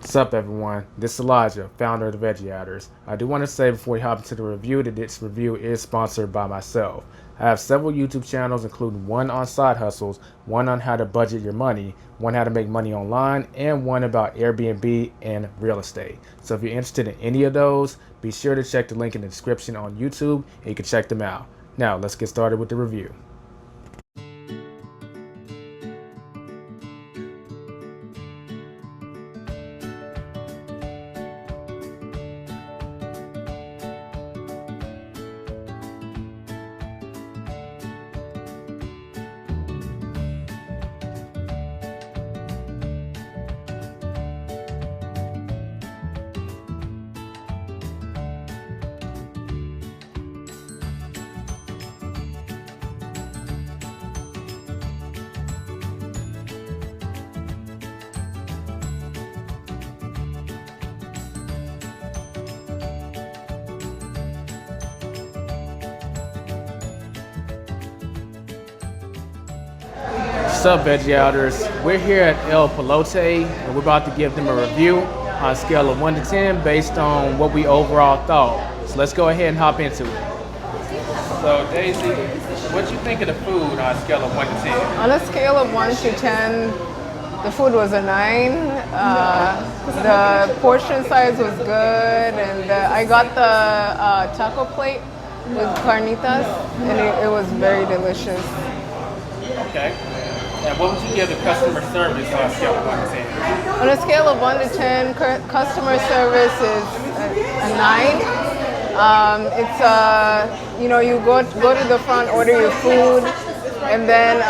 What's up, everyone? This is Elijah, founder of the Veggie Outers. I do want to say before we hop into the review that this review is sponsored by myself. I have several YouTube channels, including one on side hustles, one on how to budget your money, one how to make money online, and one about Airbnb and real estate. So if you're interested in any of those, be sure to check the link in the description on YouTube and you can check them out. Now, let's get started with the review. What's up, Veggie Outers? We're here at Palote and we're about to give them a review on a scale of 1 to 10 based on what we overall thought. So let's go ahead and hop into it. So Daisy, what you think of the food on a scale of 1 to 10? On a scale of 1 to 10, the food was a 9. The portion size was good, and I got the taco plate with carnitas, and it was very delicious. Okay. And what would you give the customer service on a scale of 1 to 10? On a scale of 1 to 10, customer service is a 9. You go to the front, order your food, and then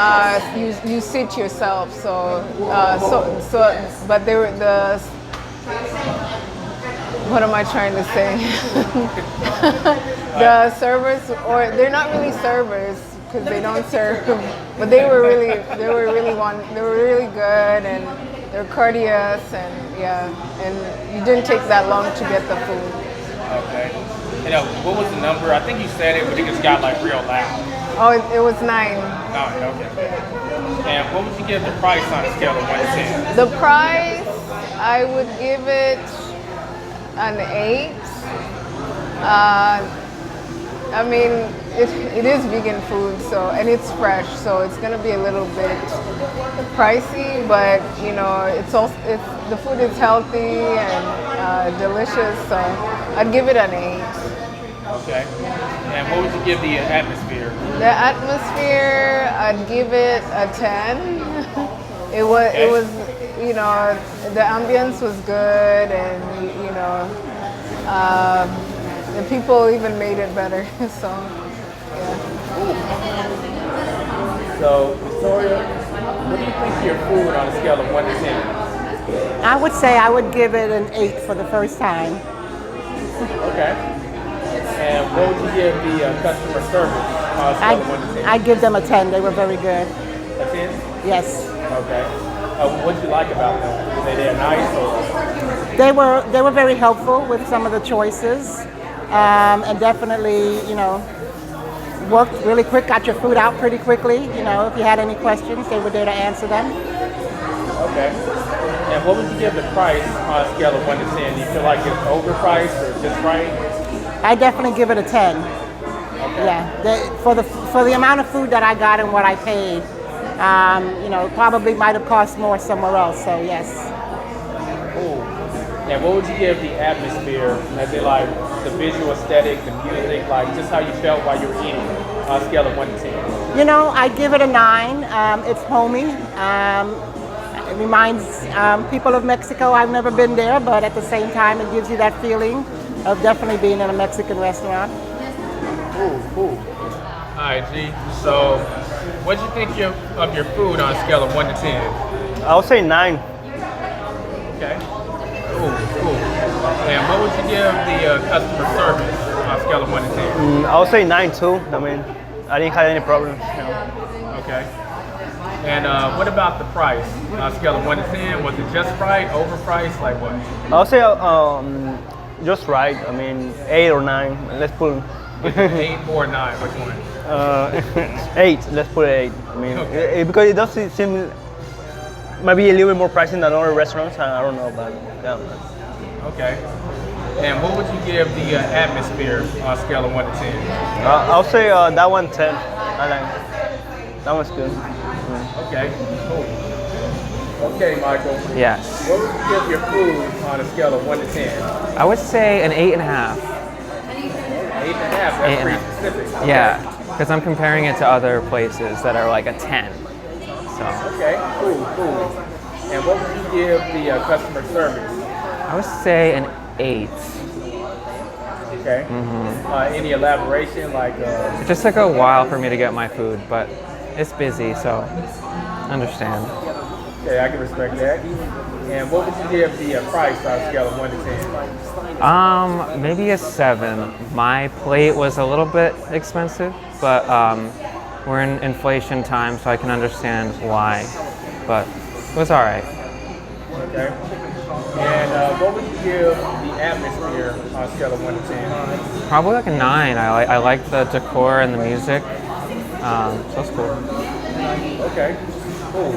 you sit yourself. But they were what am I trying to say? The servers, or they're not really servers, because they don't serve, but they were really good, and they're courteous, and you didn't take that long to get the food. Okay. What was the number? I think you said it, but it just got like real loud. Oh, it was 9. Oh, okay. And what would you give the price on a scale of 1 to 10? The price, I would give it an 8. I mean, it is vegan food, and it's fresh, so it's gonna be a little bit pricey, but the food is healthy and delicious, so I'd give it an 8. Okay. And what would you give the atmosphere? The atmosphere, I'd give it a 10. It was, the ambience was good, and the people even made it better, so yeah. So, Victoria, what do you think of your food on a scale of 1 to 10? I would say I would give it an 8 for the first time. Okay. And what would you give the customer service on a scale of 1 to 10? I'd give them a 10. They were very good. A 10? Yes. Okay. What did you like about them? Were they nice or? They were very helpful with some of the choices. And definitely, worked really quick, got your food out pretty quickly. If you had any questions, they were there to answer them. Okay. And what would you give the price on a scale of 1 to 10? Do you feel like it's overpriced or just right? I definitely give it a 10. Okay. Yeah, for the amount of food that I got and what I paid, probably might have cost more somewhere else. So yes. Cool. And what would you give the atmosphere, as in like the visual aesthetic, the music, like just how you felt while you were eating on a scale of 1 to 10? I give it a 9. It's homey. It reminds people of Mexico. I've never been there, but at the same time, it gives you that feeling of definitely being in a Mexican restaurant. Cool. All right, G. So, what do you think of your food on a scale of 1 to 10? I would say 9. Okay. Cool. And what would you give the customer service on a scale of 1 to 10? I would say 9 too. I mean, I didn't have any problems. Okay. And what about the price? On a scale of 1 to 10, was it just right, overpriced, like what? I would say just right. I mean, 8 or 9. Let's put 8 or 9, which one? 8. Let's put 8. I mean, Okay. because it doesn't seem maybe a little bit more pricing than other restaurants. I don't know, but yeah. Okay. And what would you give the atmosphere on a scale of 1 to 10? I'll say that one 10. I like that one's good. Okay, cool. Okay, Michael. Yes. What would you give your food on a scale of 1 to 10? I would say an 8.5. 8.5, that's pretty specific. Okay. Yeah, because I'm comparing it to other places that are like a 10. So Okay, cool. And what would you give the customer service? I would say an 8. Okay. Any elaboration, like? It just took a while for me to get my food, but it's busy, so understand. Okay, I can respect that. And what would you give the price on a scale of 1 to 10? Maybe a 7. My plate was a little bit expensive, but we're in inflation time, so I can understand why. But it was all right. Okay. And what would you give the atmosphere on a scale of 1 to 10? Probably like a 9. I like the decor and the music, so it's cool. Okay, cool.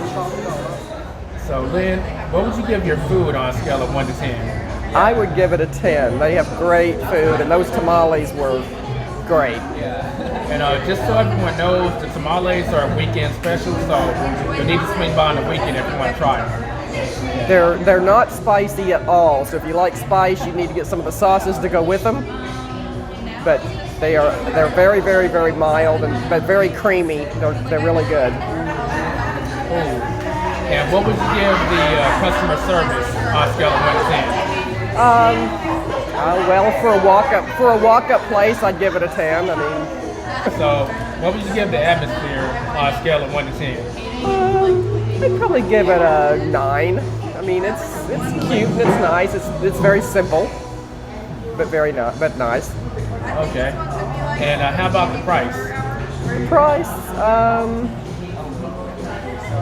So Lynn, what would you give your food on a scale of 1 to 10? I would give it a 10. They have great food, and those tamales were great. And just so everyone knows, the tamales are a weekend special, so you need to swing by on the weekend if you want to try them. They're not spicy at all, so if you like spice, you need to get some of the sauces to go with them. But they're very, very, very mild but very creamy. They're really good. And what would you give the customer service on a scale of 1 to 10? Well, for a walk-up place, I'd give it a 10. I mean, So, what would you give the atmosphere on a scale of 1 to 10? I'd probably give it a 9. I mean, it's cute and it's nice. It's very simple, but but nice. Okay. And how about the price?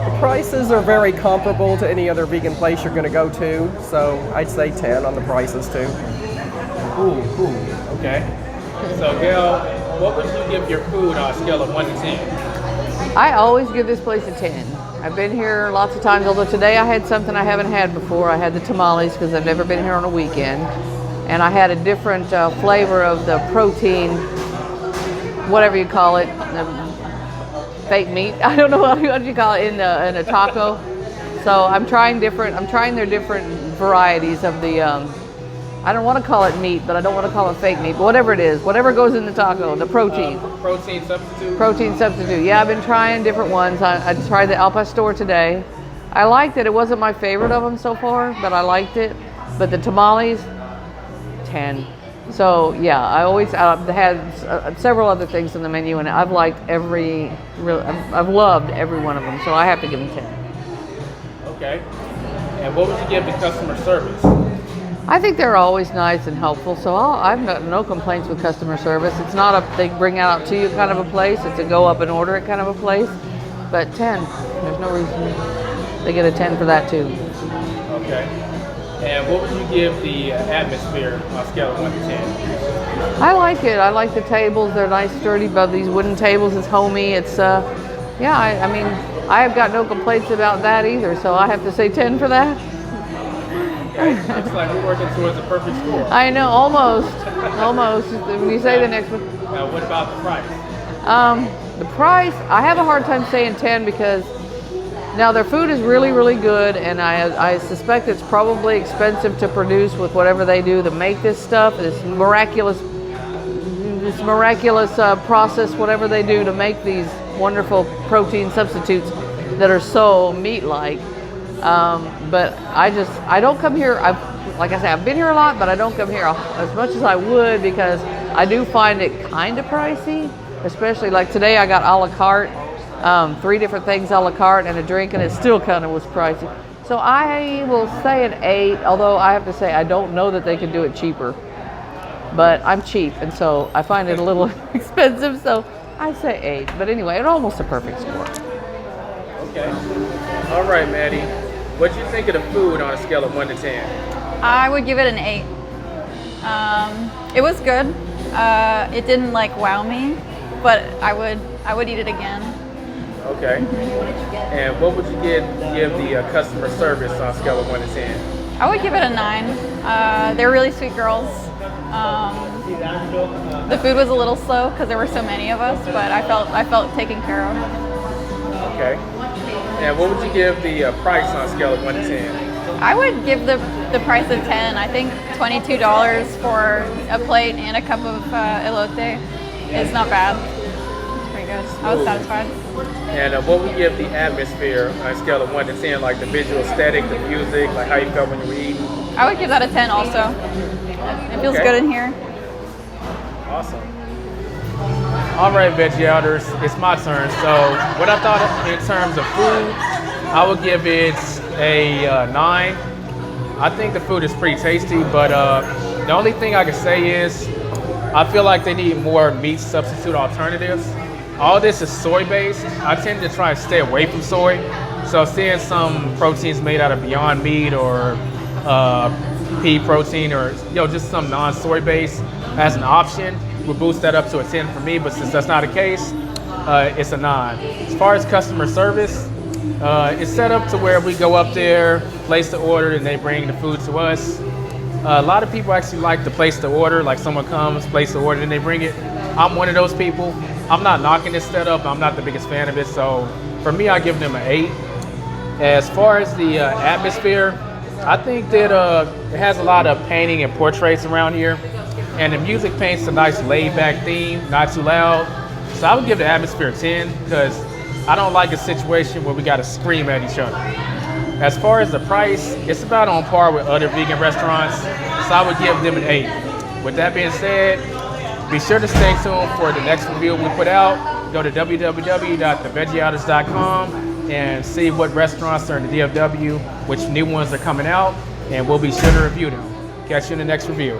The prices are very comparable to any other vegan place you're going to go to, so I'd say 10 on the prices too. Cool. Okay. So, Gail, what would you give your food on a scale of 1 to 10? I always give this place a 10. I've been here lots of times, although today I had something I haven't had before. I had the tamales because I've never been here on a weekend. And I had a different flavor of the protein, whatever you call it, fake meat. I don't know what you call it in a taco. So I'm trying their different varieties of the, I don't want to call it meat, but I don't want to call it fake meat, but whatever it is, whatever goes in the taco, the protein. Protein substitute? Protein substitute. Yeah, I've been trying different ones. I tried the al pastor today. I liked it. It wasn't my favorite of them so far, but I liked it. But the tamales, 10. So yeah, I always had several other things on the menu, and I've liked I've loved every one of them. So I have to give them 10. Okay. And what would you give the customer service? I think they're always nice and helpful, so I've got no complaints with customer service. It's not a they bring it out to you kind of a place. It's a go up and order it kind of a place. But 10, there's no reason they get a 10 for that too. Okay. And what would you give the atmosphere on a scale of 1 to 10? I like it. I like the tables. They're nice, sturdy, but these wooden tables. It's homey. It's yeah. I mean, I have got no complaints about that either. So I have to say 10 for that. Okay. Looks like we're working towards a perfect score. I know, almost. When you say the next one. Now, what about the price? The price, I have a hard time saying 10 because now their food is really, really good, and I suspect it's probably expensive to produce with whatever they do to make this stuff. This miraculous process, whatever they do to make these wonderful protein substitutes that are so meat-like. But I don't come here. Like I say, I've been here a lot, but I don't come here as much as I would because I do find it kind of pricey. Especially like today, I got a la carte, 3 different things a la carte and a drink, and it still kind of was pricey. So I will say an 8. Although I have to say I don't know that they can do it cheaper. But I'm cheap, and so I find it a little expensive. So I say 8. But anyway, it's almost a perfect score. Okay. All right, Maddie. What do you think of the food on a scale of 1 to 10? I would give it an 8. It was good. It didn't like wow me, but I would eat it again. Okay. And what would you give the customer service on a scale of 1 to 10? I would give it a 9. They're really sweet girls. The food was a little slow because there were so many of us, but I felt taken care of. Okay. And what would you give the price on a scale of 1 to 10? I would give the price of 10. I think $22 for a plate and a cup of elote is not bad. It's pretty good. I was satisfied. And what would you give the atmosphere on a scale of 1 to 10, like the visual aesthetic, the music, like how you felt when you were eating? I would give that a 10 also. It feels Okay. good in here. Awesome. All right, veggie outers, it's my turn. So what I thought in terms of food, I would give it a 9. I think the food is pretty tasty, but the only thing I can say is I feel like they need more meat substitute alternatives. All this is soy-based. I tend to try and stay away from soy. So seeing some proteins made out of Beyond Meat or pea protein or just some non-soy based as an option would boost that up to a 10 for me, but since that's not the case, it's a 9. As far as customer service, it's set up to where we go up there, place the order, and they bring the food to us. A lot of people actually like to place the order, like someone comes, place the order, and they bring it. I'm one of those people. I'm not knocking this setup. I'm not the biggest fan of it, so for me, I give them an 8. As far as the atmosphere, I think that it has a lot of painting and portraits around here, and the music paints a nice laid-back theme, not too loud. So I would give the atmosphere a 10 because I don't like a situation where we got to scream at each other. As far as the price, it's about on par with other vegan restaurants, so I would give them an 8. With that being said, be sure to stay tuned for the next review we put out. Go to www.theveggieouters.com and see what restaurants are in the DFW, which new ones are coming out, and we'll be sure to review them. Catch you in the next review.